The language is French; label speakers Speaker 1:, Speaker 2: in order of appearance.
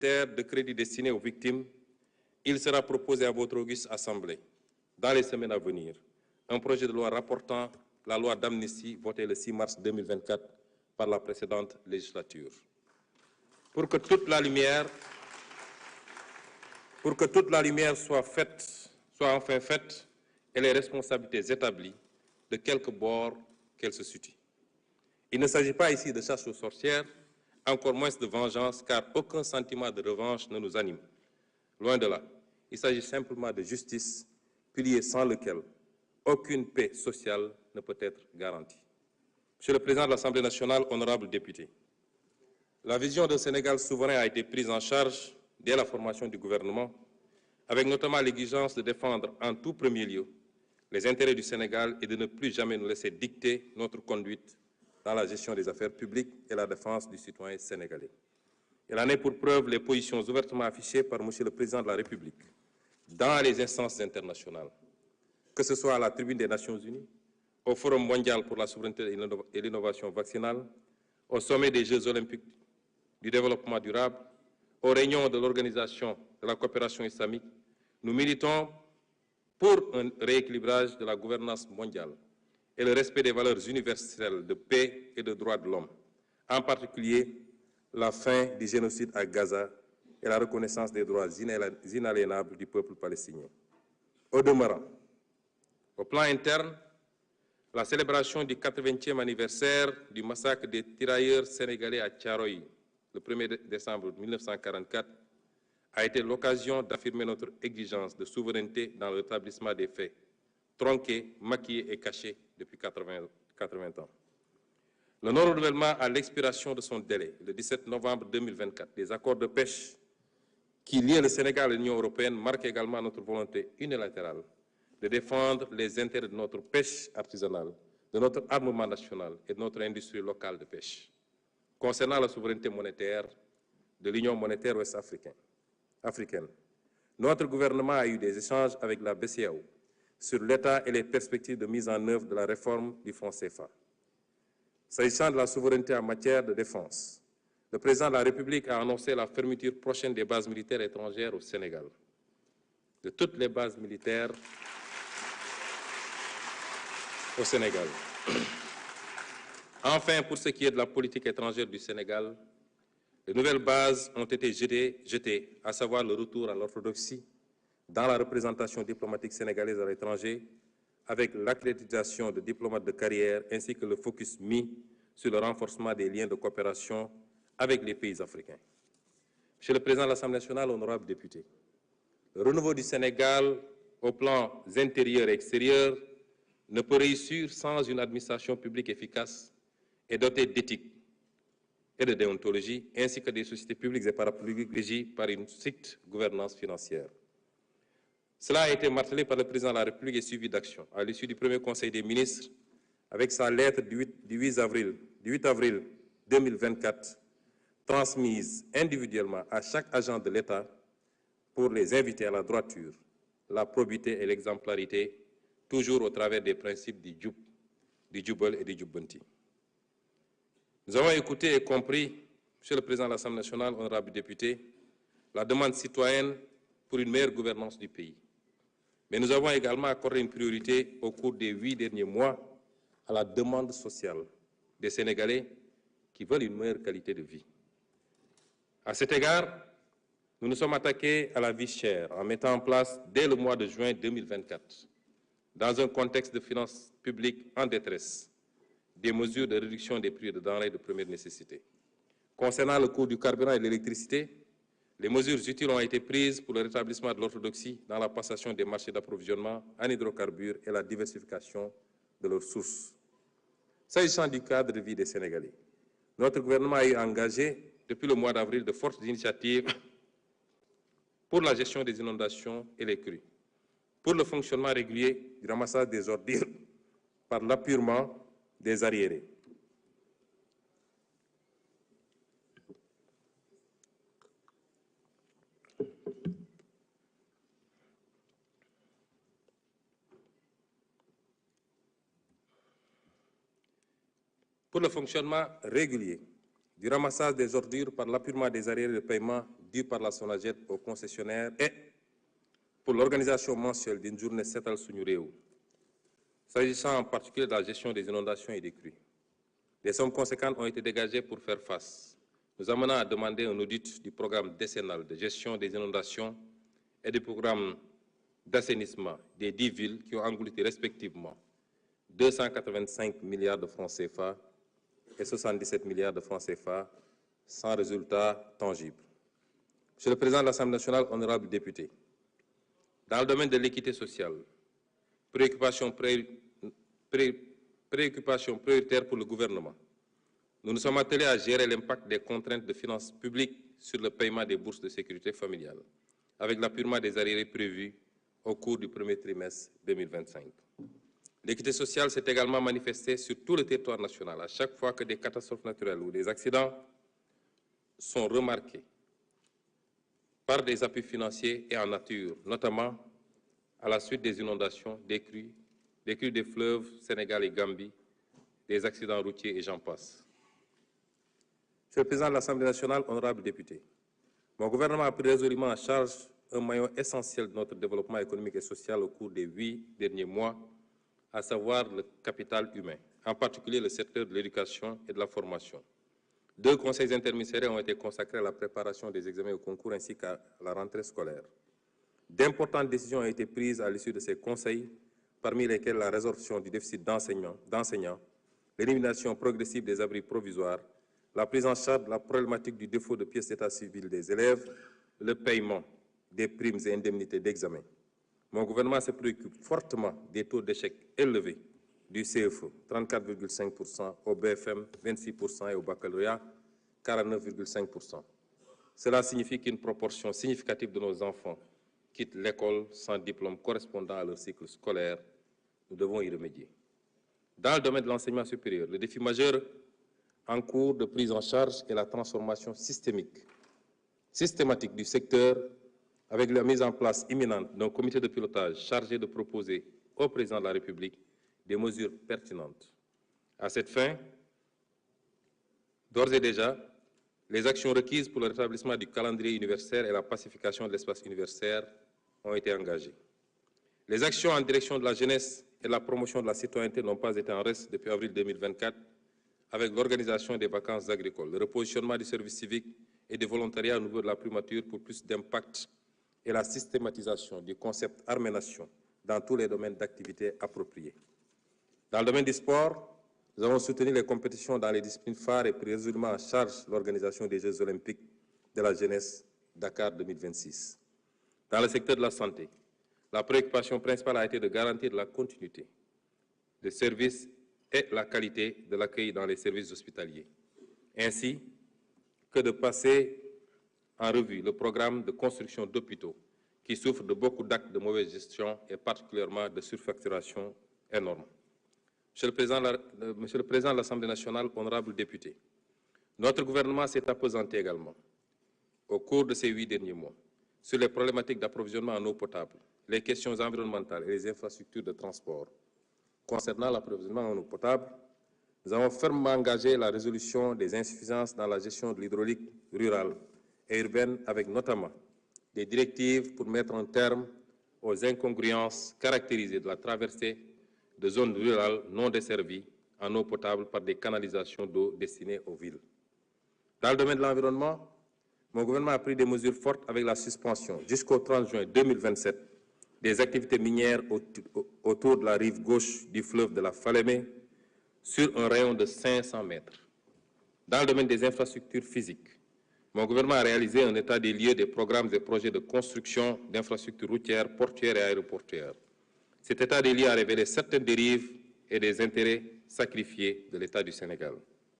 Speaker 1: de crédit destiné aux victimes, il sera proposé à votre auguste Assemblée, dans les semaines à venir, un projet de loi rapportant la loi d'amnistie votée le 6 mars 2024 par la précédente législature. Pour que toute la lumière soit enfin faite et les responsabilités établies de quelque bord qu'elles se situent. Il ne s'agit pas ici de chasse aux sorcières, encore moins de vengeance, car aucun sentiment de revanche ne nous anime. Loin de là, il s'agit simplement de justice, pilier sans lequel aucune paix sociale ne peut être garantie. Monsieur le Président de l'Assemblée nationale, honorables députés, la vision d'un Sénégal souverain a été prise en charge dès la formation du gouvernement, avec notamment l'exigence de défendre en tout premier lieu les intérêts du Sénégal et de ne plus jamais nous laisser dicter notre conduite dans la gestion des affaires publiques et la défense du citoyen sénégalais. Il en est pour preuve les positions ouvertement affichées par M. le Président de la République dans les instances internationales, que ce soit à la tribune des Nations Unies, au Forum mondial pour la souveraineté et l'innovation vaccinale, au sommet des Jeux olympiques du développement durable, aux réunions de l'Organisation de la coopération islamique. Nous militons pour un rééquilibrage de la gouvernance mondiale et le respect des valeurs universelles de paix et de droits de l'homme, en particulier la fin du génocide à Gaza et la reconnaissance des droits inaliénables du peuple palestinien. Au demeurant, au plan interne, la célébration du 80e anniversaire du massacre des tirailleurs sénégalais à Thiaroye, le 1er décembre 1944, a été l'occasion d'affirmer notre exigence de souveraineté dans le rétablissement des faits, tronqués, maquillés et cachés depuis 80 ans. Le non-renouvellement à l'expiration de son délai, le 17 novembre 2024, des accords de pêche qui lient le Sénégal et l'Union européenne marque également notre volonté unilatérale de défendre les intérêts de notre pêche artisanale, de notre armement national et de notre industrie locale de pêche. Concernant la souveraineté monétaire de l'Union monétaire ouest-africaine, notre gouvernement a eu des échanges avec la BCEAO sur l'état et les perspectives de mise en œuvre de la réforme du franc CFA. S'agissant de la souveraineté en matière de défense, le président de la République a annoncé la fermeture prochaine des bases militaires étrangères au Sénégal. De toutes les bases militaires au Sénégal. Enfin, pour ce qui est de la politique étrangère du Sénégal, de nouvelles bases ont été jetées, à savoir le retour à l'orthodoxie dans la représentation diplomatique sénégalaise à l'étranger, avec l'accréditation de diplomates de carrière ainsi que le focus mis sur le renforcement des liens de coopération avec les pays africains. Monsieur le Président de l'Assemblée nationale, honorables députés, le renouveau du Sénégal au plan intérieur et extérieur ne peut réussir sans une administration publique efficace et dotée d'éthique et de déontologie, ainsi que des sociétés publiques et parapubliques régies par une stricte gouvernance financière. Cela a été martelé par le Président de la République et suivi d'action. À l'issue du premier Conseil des ministres, avec sa lettre du 8 avril 2024, transmise individuellement à chaque agent de l'État pour les inviter à la droiture, la probité et l'exemplarité, toujours au travers des principes du Jubal et du Jubbanti. Nous avons écouté et compris, Monsieur le Président de l'Assemblée nationale, honorables députés, la demande citoyenne pour une meilleure gouvernance du pays. Mais nous avons également accordé une priorité au cours des 8 derniers mois à la demande sociale des Sénégalais qui veulent une meilleure qualité de vie. À cet égard, nous nous sommes attaqués à la vie chère en mettant en place, dès le mois de juin 2024, dans un contexte de finances publiques en détresse, des mesures de réduction des prix de denrées de première nécessité. Concernant le coût du carburant et de l'électricité, les mesures utiles ont été prises pour le rétablissement de l'orthodoxie dans la passation des marchés d'approvisionnement en hydrocarbures et la diversification de leurs sources. S'agissant du cadre de vie des Sénégalais, notre gouvernement a engagé depuis le mois d'avril de fortes initiatives pour la gestion des inondations et les crues, pour le fonctionnement régulier du ramassage des ordures par l'appurement des arriérés. Pour le fonctionnement régulier du ramassage des ordures par l'appurement des arriérés de paiement dues par la SONAGED aux concessionnaires et pour l'organisation mensuelle d'une journée Setal Suñu Réew, s'agissant en particulier de la gestion des inondations et des crues. Des sommes conséquentes ont été dégagées pour faire face, nous amenant à demander un audit du programme décennal de gestion des inondations et du programme d'assainissement des 10 villes qui ont englouti respectivement 285 milliards de francs CFA et 77 milliards de francs CFA sans résultat tangible. Monsieur le Président de l'Assemblée nationale, honorables députés, dans le domaine de l'équité sociale, préoccupation prioritaire pour le gouvernement, nous nous sommes attelés à gérer l'impact des contraintes de finances publiques sur le paiement des bourses de sécurité familiale, avec l'appurement des arriérés prévus au cours du premier trimestre 2025. L'équité sociale s'est également manifestée sur tout le territoire national. À chaque fois que des catastrophes naturelles ou des accidents sont remarqués par des appuis financiers et en nature, notamment à la suite des inondations, des crues des fleuves Sénégal et Gambie, des accidents routiers et j'en passe. Monsieur le Président de l'Assemblée nationale, honorables députés, mon gouvernement a pris résolument en charge un maillon essentiel de notre développement économique et social au cours des 8 derniers mois, à savoir le capital humain, en particulier le secteur de l'éducation et de la formation. 2 conseils interministériels ont été consacrés à la préparation des examens au concours ainsi qu'à la rentrée scolaire. D'importantes décisions ont été prises à l'issue de ces conseils, parmi lesquelles la résorption du déficit d'enseignants, l'élimination progressive des abris provisoires, la prise en charge de la problématique du défaut de pièces d'état civil des élèves, le paiement des primes et indemnités d'examen. Mon gouvernement se préoccupe fortement des taux d'échec élevés du CFE, 34,5%, au BFM, 26% et au baccalauréat, 49,5%. Cela signifie qu'une proportion significative de nos enfants quittent l'école sans diplôme correspondant à leur cycle scolaire. Nous devons y remédier. Dans le domaine de l'enseignement supérieur, le défi majeur en cours de prise en charge est la transformation systématique du secteur avec la mise en place imminente d'un comité de pilotage chargé de proposer au Président de la République des mesures pertinentes. À cette fin, d'ores et déjà, les actions requises pour le rétablissement du calendrier universitaire et la pacification de l'espace universitaire ont été engagées. Les actions en direction de la jeunesse et de la promotion de la citoyenneté n'ont pas été en reste depuis avril 2024 avec l'organisation des vacances agricoles, le repositionnement du service civique et du volontariat au niveau de la primature pour plus d'impact et la systématisation du concept Armée-Nation dans tous les domaines d'activité appropriés. Dans le domaine du sport, nous avons soutenu les compétitions dans les disciplines phares et pris résolument en charge l'organisation des Jeux olympiques de la jeunesse Dakar 2026. Dans le secteur de la santé, la préoccupation principale a été de garantir la continuité des services et la qualité de l'accueil dans les services hospitaliers, ainsi que de passer en revue le programme de construction d'hôpitaux qui souffre de beaucoup d'actes de mauvaise gestion et particulièrement de surfacturation énorme. Monsieur le Président de l'Assemblée nationale, honorables députés, notre gouvernement s'est appesanti également au cours de ces 8 derniers mois sur les problématiques d'approvisionnement en eau potable, les questions environnementales et les infrastructures de transport. Concernant l'approvisionnement en eau potable, nous avons fermement engagé la résolution des insuffisances dans la gestion de l'hydraulique rurale et urbaine avec notamment des directives pour mettre un terme aux incongruences caractérisées de la traversée de zones rurales non desservies en eau potable par des canalisations d'eau destinées aux villes. Dans le domaine de l'environnement, mon gouvernement a pris des mesures fortes avec la suspension jusqu'au 30 juin 2027 des activités minières autour de la rive gauche du fleuve de la Falémé sur un rayon de 500 mètres. Dans le domaine des infrastructures physiques, mon gouvernement a réalisé un état des lieux des programmes et projets de construction d'infrastructures routières, portuaires et aéroportuaires. Cet état des lieux a révélé certaines dérives et des intérêts sacrifiés de l'État du Sénégal.